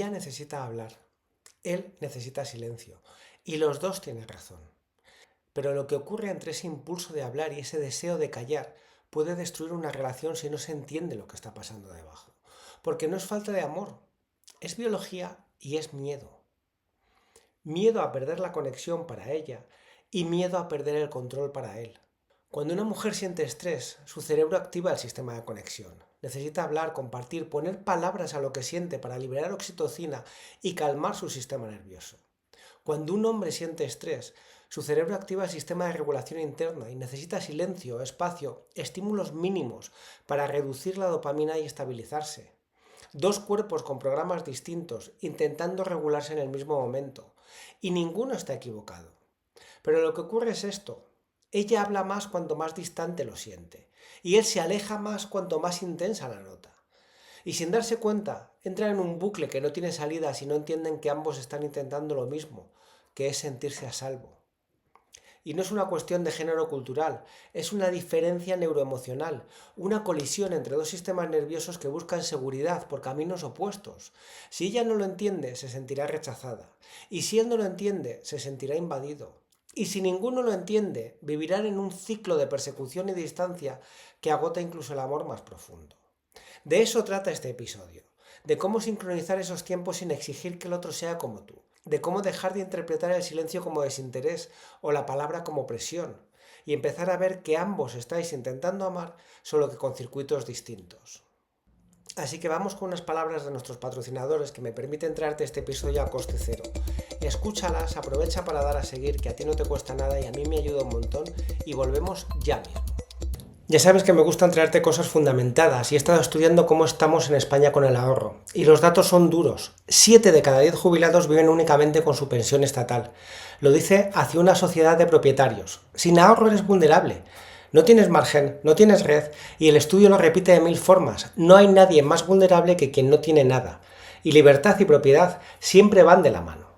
Ella necesita hablar, él necesita silencio, y los dos tienen razón. Pero lo que ocurre entre ese impulso de hablar y ese deseo de callar puede destruir una relación si no se entiende lo que está pasando debajo. Porque no es falta de amor, es biología y es miedo. Miedo a perder la conexión para ella y miedo a perder el control para él. Cuando una mujer siente estrés, su cerebro activa el sistema de conexión. Necesita hablar, compartir, poner palabras a lo que siente para liberar oxitocina y calmar su sistema nervioso. Cuando un hombre siente estrés, su cerebro activa el sistema de regulación interna y necesita silencio, espacio, estímulos mínimos para reducir la dopamina y estabilizarse. Dos cuerpos con programas distintos intentando regularse en el mismo momento. Y ninguno está equivocado. Pero lo que ocurre es esto. Ella habla más cuanto más distante lo siente. Y él se aleja más cuanto más intensa la nota. Y sin darse cuenta, entran en un bucle que no tiene salida si no entienden que ambos están intentando lo mismo, que es sentirse a salvo. Y no es una cuestión de género cultural, es una diferencia neuroemocional, una colisión entre dos sistemas nerviosos que buscan seguridad por caminos opuestos. Si ella no lo entiende, se sentirá rechazada. Y si él no lo entiende, se sentirá invadido. Y si ninguno lo entiende, vivirán en un ciclo de persecución y distancia que agota incluso el amor más profundo. De eso trata este episodio, de cómo sincronizar esos tiempos sin exigir que el otro sea como tú, de cómo dejar de interpretar el silencio como desinterés o la palabra como presión, y empezar a ver que ambos estáis intentando amar, solo que con circuitos distintos. Así que vamos con unas palabras de nuestros patrocinadores que me permiten traerte este episodio a coste cero. Escúchalas, aprovecha para dar a seguir, que a ti no te cuesta nada y a mí me ayuda un montón, y volvemos ya mismo. Ya sabes que me gustan traerte cosas fundamentadas y he estado estudiando cómo estamos en España con el ahorro. Y los datos son duros. 7 de cada 10 jubilados viven únicamente con su pensión estatal. Lo dice hacia una sociedad de propietarios. Sin ahorro eres vulnerable. No tienes margen, no tienes red y el estudio lo repite de 1000 formas. No hay nadie más vulnerable que quien no tiene nada. Y libertad y propiedad siempre van de la mano.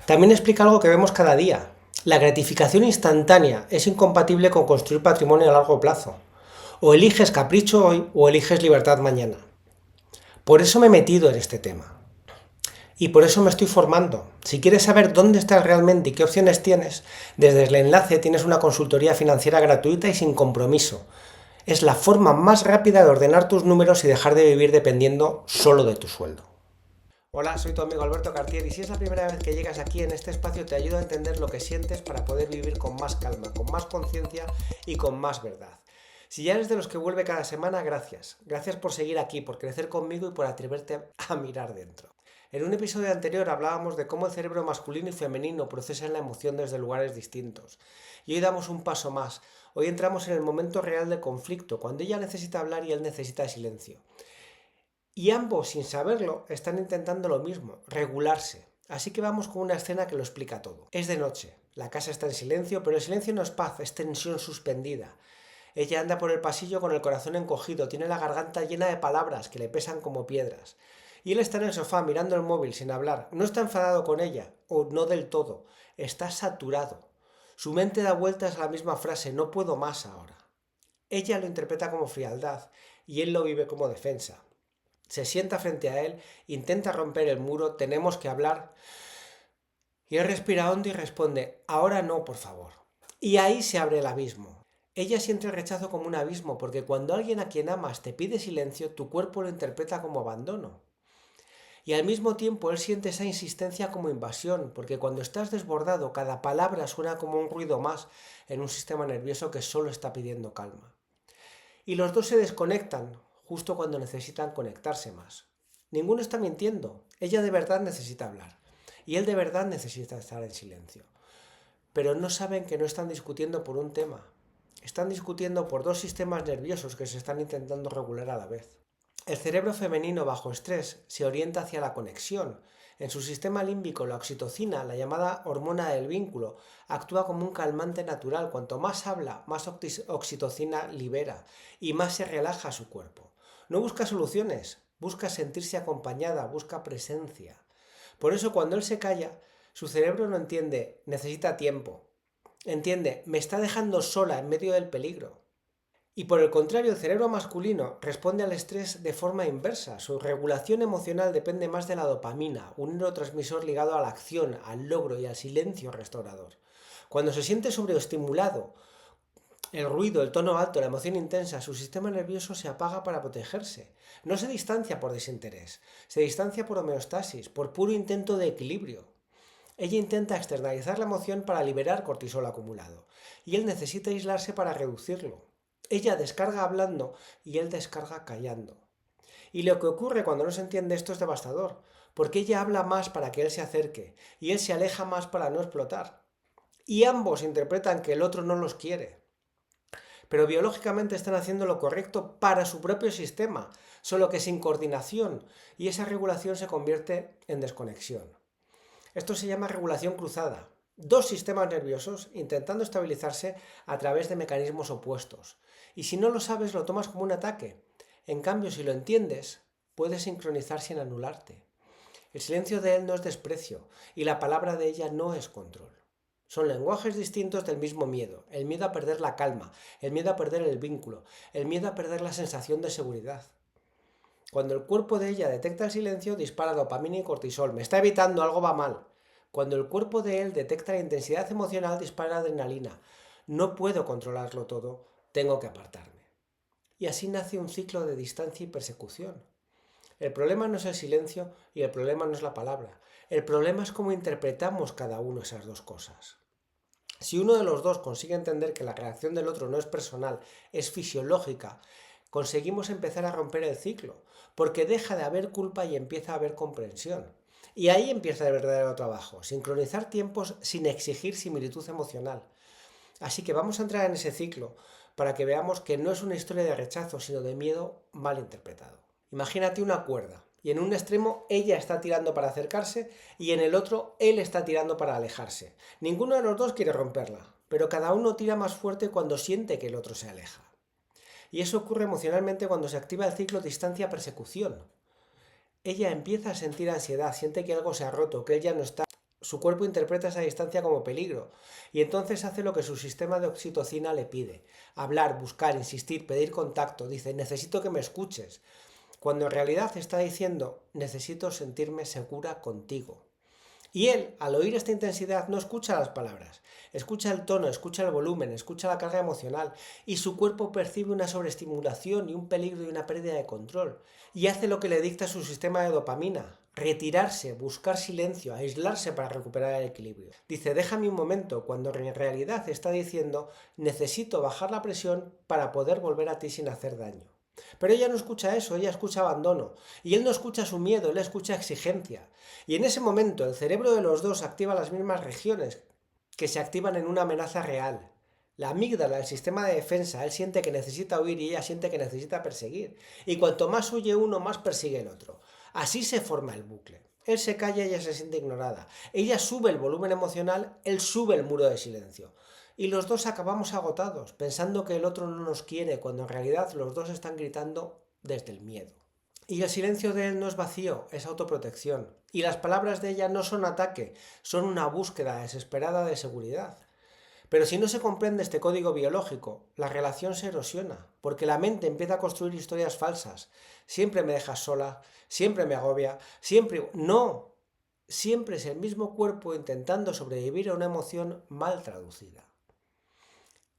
También explica algo que vemos cada día. La gratificación instantánea es incompatible con construir patrimonio a largo plazo. O eliges capricho hoy o eliges libertad mañana. Por eso me he metido en este tema. Y por eso me estoy formando. Si quieres saber dónde estás realmente y qué opciones tienes, desde el enlace tienes una consultoría financiera gratuita y sin compromiso. Es la forma más rápida de ordenar tus números y dejar de vivir dependiendo solo de tu sueldo. Hola, soy tu amigo Alberto Cartier y si es la primera vez que llegas aquí en este espacio te ayudo a entender lo que sientes para poder vivir con más calma, con más conciencia y con más verdad. Si ya eres de los que vuelve cada semana, gracias. Gracias por seguir aquí, por crecer conmigo y por atreverte a mirar dentro. En un episodio anterior hablábamos de cómo el cerebro masculino y femenino procesan la emoción desde lugares distintos. Y hoy damos un paso más. Hoy entramos en el momento real del conflicto, cuando ella necesita hablar y él necesita silencio. Y ambos, sin saberlo, están intentando lo mismo, regularse. Así que vamos con una escena que lo explica todo. Es de noche, la casa está en silencio, pero el silencio no es paz, es tensión suspendida. Ella anda por el pasillo con el corazón encogido, tiene la garganta llena de palabras que le pesan como piedras. Y él está en el sofá mirando el móvil sin hablar. No está enfadado con ella, o no del todo. Está saturado. Su mente da vueltas a la misma frase, no puedo más ahora. Ella lo interpreta como frialdad y él lo vive como defensa. Se sienta frente a él, intenta romper el muro, tenemos que hablar. Y él respira hondo y responde, ahora no, por favor. Y ahí se abre el abismo. Ella siente el rechazo como un abismo, porque cuando alguien a quien amas te pide silencio, tu cuerpo lo interpreta como abandono. Y al mismo tiempo él siente esa insistencia como invasión, porque cuando estás desbordado, cada palabra suena como un ruido más en un sistema nervioso que solo está pidiendo calma. Y los dos se desconectan, justo cuando necesitan conectarse más. Ninguno está mintiendo, ella de verdad necesita hablar, y él de verdad necesita estar en silencio. Pero no saben que no están discutiendo por un tema. Están discutiendo por dos sistemas nerviosos que se están intentando regular a la vez. El cerebro femenino bajo estrés se orienta hacia la conexión. En su sistema límbico, la oxitocina, la llamada hormona del vínculo, actúa como un calmante natural. Cuanto más habla, más oxitocina libera y más se relaja su cuerpo. No busca soluciones, busca sentirse acompañada, busca presencia. Por eso cuando él se calla, su cerebro no entiende, necesita tiempo. Entiende, me está dejando sola en medio del peligro. Y por el contrario, el cerebro masculino responde al estrés de forma inversa. Su regulación emocional depende más de la dopamina, un neurotransmisor ligado a la acción, al logro y al silencio restaurador. Cuando se siente sobreestimulado, el ruido, el tono alto, la emoción intensa, su sistema nervioso se apaga para protegerse. No se distancia por desinterés, se distancia por homeostasis, por puro intento de equilibrio. Ella intenta externalizar la emoción para liberar cortisol acumulado, y él necesita aislarse para reducirlo. Ella descarga hablando y él descarga callando. Y lo que ocurre cuando no se entiende esto es devastador, porque ella habla más para que él se acerque, y él se aleja más para no explotar. Y ambos interpretan que el otro no los quiere, pero biológicamente están haciendo lo correcto para su propio sistema, solo que sin coordinación, y esa regulación se convierte en desconexión. Esto se llama regulación cruzada. Dos sistemas nerviosos intentando estabilizarse a través de mecanismos opuestos. Y si no lo sabes, lo tomas como un ataque. En cambio, si lo entiendes, puedes sincronizar sin anularte. El silencio de él no es desprecio y la palabra de ella no es control. Son lenguajes distintos del mismo miedo. El miedo a perder la calma, el miedo a perder el vínculo, el miedo a perder la sensación de seguridad. Cuando el cuerpo de ella detecta el silencio, dispara dopamina y cortisol. Me está evitando, algo va mal. Cuando el cuerpo de él detecta la intensidad emocional, dispara adrenalina. No puedo controlarlo todo, tengo que apartarme. Y así nace un ciclo de distancia y persecución. El problema no es el silencio y el problema no es la palabra. El problema es cómo interpretamos cada uno esas dos cosas. Si uno de los dos consigue entender que la reacción del otro no es personal, es fisiológica, conseguimos empezar a romper el ciclo, porque deja de haber culpa y empieza a haber comprensión. Y ahí empieza el verdadero trabajo, sincronizar tiempos sin exigir similitud emocional. Así que vamos a entrar en ese ciclo para que veamos que no es una historia de rechazo, sino de miedo mal interpretado. Imagínate una cuerda y en un extremo ella está tirando para acercarse y en el otro él está tirando para alejarse. Ninguno de los dos quiere romperla, pero cada uno tira más fuerte cuando siente que el otro se aleja. Y eso ocurre emocionalmente cuando se activa el ciclo distancia-persecución. Ella empieza a sentir ansiedad, siente que algo se ha roto, que él ya no está. Su cuerpo interpreta esa distancia como peligro y entonces hace lo que su sistema de oxitocina le pide. Hablar, buscar, insistir, pedir contacto. Dice, necesito que me escuches. Cuando en realidad está diciendo, necesito sentirme segura contigo. Y él, al oír esta intensidad, no escucha las palabras, escucha el tono, escucha el volumen, escucha la carga emocional y su cuerpo percibe una sobreestimulación y un peligro y una pérdida de control. Y hace lo que le dicta su sistema de dopamina, retirarse, buscar silencio, aislarse para recuperar el equilibrio. Dice, déjame un momento, cuando en realidad está diciendo, necesito bajar la presión para poder volver a ti sin hacer daño. Pero ella no escucha eso, ella escucha abandono. Y él no escucha su miedo, él escucha exigencia. Y en ese momento el cerebro de los dos activa las mismas regiones que se activan en una amenaza real. La amígdala, el sistema de defensa, él siente que necesita huir y ella siente que necesita perseguir. Y cuanto más huye uno, más persigue el otro. Así se forma el bucle. Él se calla y ella se siente ignorada. Ella sube el volumen emocional, él sube el muro de silencio. Y los dos acabamos agotados, pensando que el otro no nos quiere, cuando en realidad los dos están gritando desde el miedo. Y el silencio de él no es vacío, es autoprotección. Y las palabras de ella no son ataque, son una búsqueda desesperada de seguridad. Pero si no se comprende este código biológico, la relación se erosiona, porque la mente empieza a construir historias falsas. Siempre me dejas sola, siempre me agobia, siempre... No, siempre es el mismo cuerpo intentando sobrevivir a una emoción mal traducida.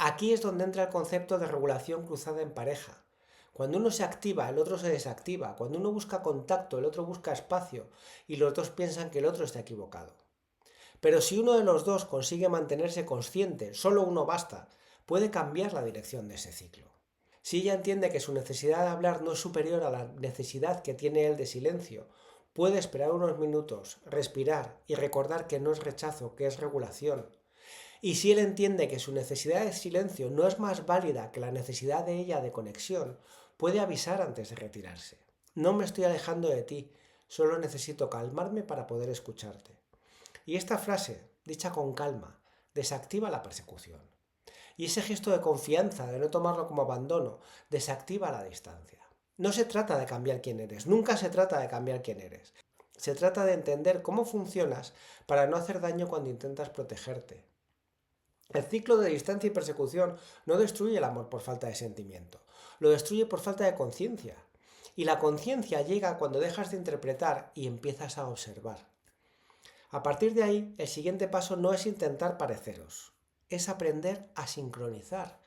Aquí es donde entra el concepto de regulación cruzada en pareja. Cuando uno se activa, el otro se desactiva. Cuando uno busca contacto, el otro busca espacio y los dos piensan que el otro está equivocado. Pero si uno de los dos consigue mantenerse consciente, solo uno basta, puede cambiar la dirección de ese ciclo. Si ella entiende que su necesidad de hablar no es superior a la necesidad que tiene él de silencio, puede esperar unos minutos, respirar y recordar que no es rechazo, que es regulación. Y si él entiende que su necesidad de silencio no es más válida que la necesidad de ella de conexión, puede avisar antes de retirarse. No me estoy alejando de ti, solo necesito calmarme para poder escucharte. Y esta frase, dicha con calma, desactiva la persecución. Y ese gesto de confianza, de no tomarlo como abandono, desactiva la distancia. No se trata de cambiar quién eres, nunca se trata de cambiar quién eres. Se trata de entender cómo funcionas para no hacer daño cuando intentas protegerte. El ciclo de distancia y persecución no destruye el amor por falta de sentimiento, lo destruye por falta de conciencia. Y la conciencia llega cuando dejas de interpretar y empiezas a observar. A partir de ahí, el siguiente paso no es intentar pareceros, es aprender a sincronizar.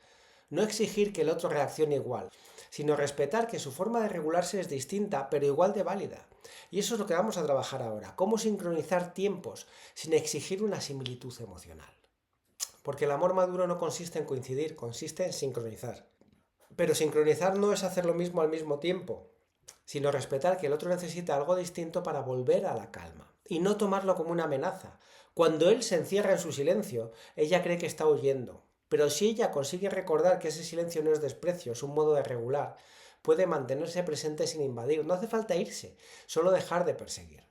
No exigir que el otro reaccione igual, sino respetar que su forma de regularse es distinta, pero igual de válida. Y eso es lo que vamos a trabajar ahora, cómo sincronizar tiempos sin exigir una similitud emocional. Porque el amor maduro no consiste en coincidir, consiste en sincronizar. Pero sincronizar no es hacer lo mismo al mismo tiempo, sino respetar que el otro necesita algo distinto para volver a la calma. Y no tomarlo como una amenaza. Cuando él se encierra en su silencio, ella cree que está huyendo. Pero si ella consigue recordar que ese silencio no es desprecio, es un modo de regular, puede mantenerse presente sin invadir. No hace falta irse, solo dejar de perseguir.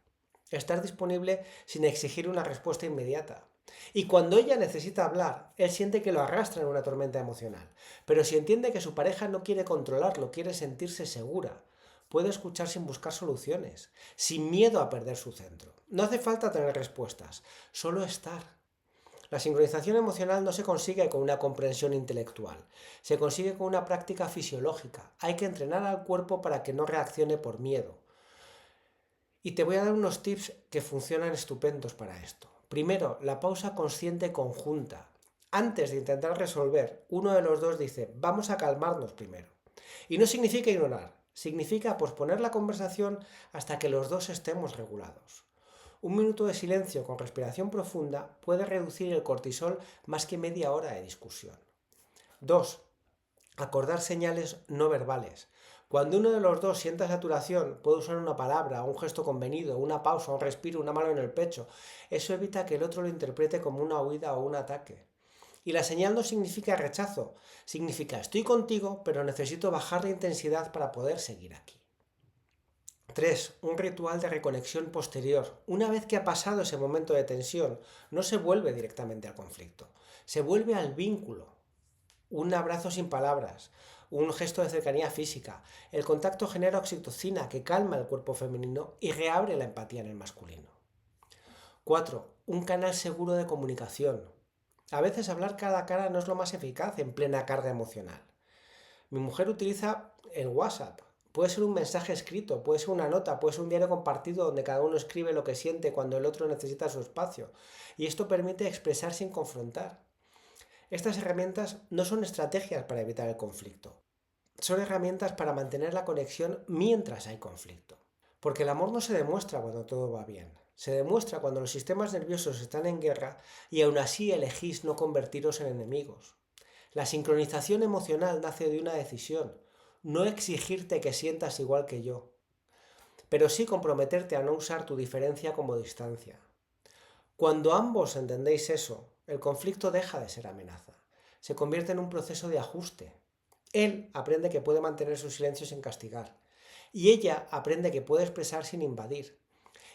Estar disponible sin exigir una respuesta inmediata. Y cuando ella necesita hablar, él siente que lo arrastra en una tormenta emocional. Pero si entiende que su pareja no quiere controlarlo, quiere sentirse segura, puede escuchar sin buscar soluciones, sin miedo a perder su centro. No hace falta tener respuestas, solo estar. La sincronización emocional no se consigue con una comprensión intelectual, se consigue con una práctica fisiológica. Hay que entrenar al cuerpo para que no reaccione por miedo. Y te voy a dar unos tips que funcionan estupendos para esto. Primero, la pausa consciente conjunta. Antes de intentar resolver, uno de los dos dice, vamos a calmarnos primero. Y no significa ignorar, significa posponer la conversación hasta que los dos estemos regulados. Un minuto de silencio con respiración profunda puede reducir el cortisol más que media hora de discusión. 2. Acordar señales no verbales. Cuando uno de los dos sienta saturación, puede usar una palabra, un gesto convenido, una pausa, un respiro, una mano en el pecho. Eso evita que el otro lo interprete como una huida o un ataque. Y la señal no significa rechazo, significa estoy contigo, pero necesito bajar la intensidad para poder seguir aquí. 3. Un ritual de reconexión posterior. Una vez que ha pasado ese momento de tensión, no se vuelve directamente al conflicto, se vuelve al vínculo. Un abrazo sin palabras, un gesto de cercanía física. El contacto genera oxitocina que calma el cuerpo femenino y reabre la empatía en el masculino. 4. Un canal seguro de comunicación. A veces hablar cara a cara no es lo más eficaz en plena carga emocional. Mi mujer utiliza el WhatsApp. Puede ser un mensaje escrito, puede ser una nota, puede ser un diario compartido donde cada uno escribe lo que siente cuando el otro necesita su espacio. Y esto permite expresar sin confrontar. Estas herramientas no son estrategias para evitar el conflicto. Son herramientas para mantener la conexión mientras hay conflicto. Porque el amor no se demuestra cuando todo va bien. Se demuestra cuando los sistemas nerviosos están en guerra y aún así elegís no convertiros en enemigos. La sincronización emocional nace de una decisión, no exigirte que sientas igual que yo, pero sí comprometerte a no usar tu diferencia como distancia. Cuando ambos entendéis eso, el conflicto deja de ser amenaza, se convierte en un proceso de ajuste. Él aprende que puede mantener su silencio sin castigar, y ella aprende que puede expresar sin invadir.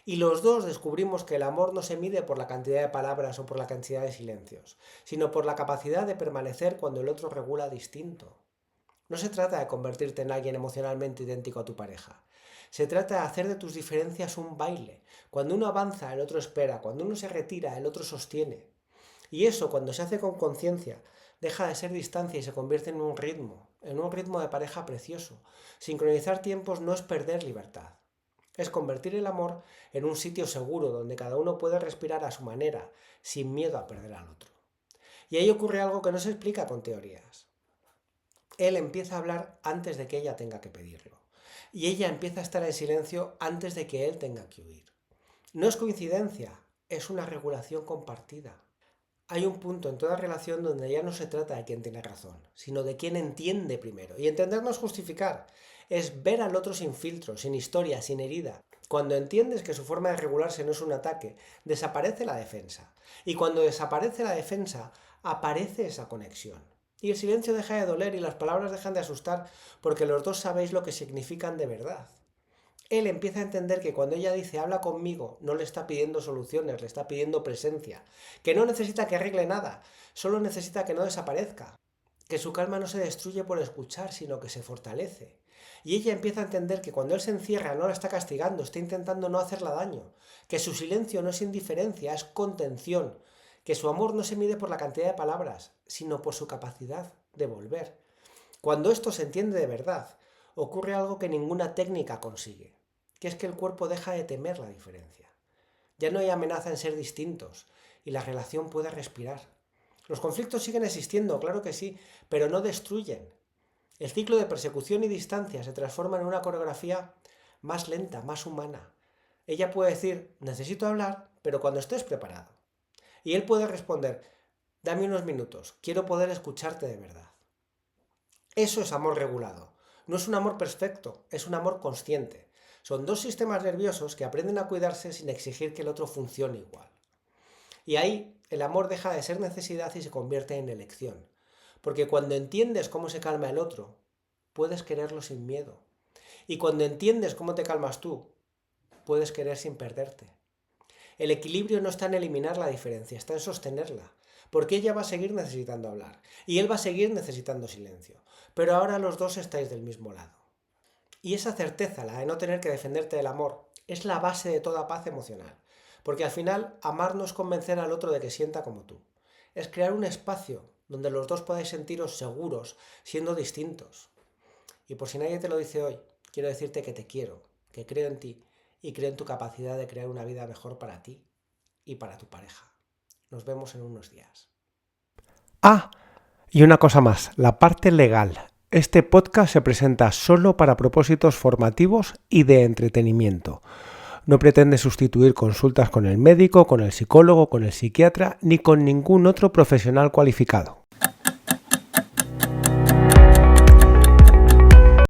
Y los dos descubrimos que el amor no se mide por la cantidad de palabras o por la cantidad de silencios, sino por la capacidad de permanecer cuando el otro regula distinto. No se trata de convertirte en alguien emocionalmente idéntico a tu pareja. Se trata de hacer de tus diferencias un baile. Cuando uno avanza, el otro espera. Cuando uno se retira, el otro sostiene. Y eso, cuando se hace con conciencia, deja de ser distancia y se convierte en un ritmo de pareja precioso. Sincronizar tiempos no es perder libertad. Es convertir el amor en un sitio seguro donde cada uno puede respirar a su manera, sin miedo a perder al otro. Y ahí ocurre algo que no se explica con teorías. Él empieza a hablar antes de que ella tenga que pedirlo. Y ella empieza a estar en silencio antes de que él tenga que huir. No es coincidencia, es una regulación compartida. Hay un punto en toda relación donde ya no se trata de quién tiene razón, sino de quién entiende primero. Y entender no es justificar, es ver al otro sin filtro, sin historia, sin herida. Cuando entiendes que su forma de regularse no es un ataque, desaparece la defensa. Y cuando desaparece la defensa, aparece esa conexión. Y el silencio deja de doler y las palabras dejan de asustar porque los dos sabéis lo que significan de verdad. Él empieza a entender que cuando ella dice habla conmigo, no le está pidiendo soluciones, le está pidiendo presencia, que no necesita que arregle nada, solo necesita que no desaparezca, que su calma no se destruye por escuchar, sino que se fortalece. Y ella empieza a entender que cuando él se encierra no la está castigando, está intentando no hacerla daño, que su silencio no es indiferencia, es contención, que su amor no se mide por la cantidad de palabras, sino por su capacidad de volver. Cuando esto se entiende de verdad, ocurre algo que ninguna técnica consigue, que es que el cuerpo deja de temer la diferencia. Ya no hay amenaza en ser distintos y la relación puede respirar. Los conflictos siguen existiendo, claro que sí, pero no destruyen. El ciclo de persecución y distancia se transforma en una coreografía más lenta, más humana. Ella puede decir, necesito hablar, pero cuando estés preparado. Y él puede responder, dame unos minutos, quiero poder escucharte de verdad. Eso es amor regulado. No es un amor perfecto, es un amor consciente. Son dos sistemas nerviosos que aprenden a cuidarse sin exigir que el otro funcione igual. Y ahí el amor deja de ser necesidad y se convierte en elección. Porque cuando entiendes cómo se calma el otro, puedes quererlo sin miedo. Y cuando entiendes cómo te calmas tú, puedes querer sin perderte. El equilibrio no está en eliminar la diferencia, está en sostenerla. Porque ella va a seguir necesitando hablar y él va a seguir necesitando silencio. Pero ahora los dos estáis del mismo lado. Y esa certeza, la de no tener que defenderte del amor, es la base de toda paz emocional. Porque al final, amar no es convencer al otro de que sienta como tú. Es crear un espacio donde los dos podáis sentiros seguros, siendo distintos. Y por si nadie te lo dice hoy, quiero decirte que te quiero, que creo en ti y creo en tu capacidad de crear una vida mejor para ti y para tu pareja. Nos vemos en unos días. Y una cosa más, la parte legal. Este podcast se presenta solo para propósitos formativos y de entretenimiento. No pretende sustituir consultas con el médico, con el psicólogo, con el psiquiatra, ni con ningún otro profesional cualificado.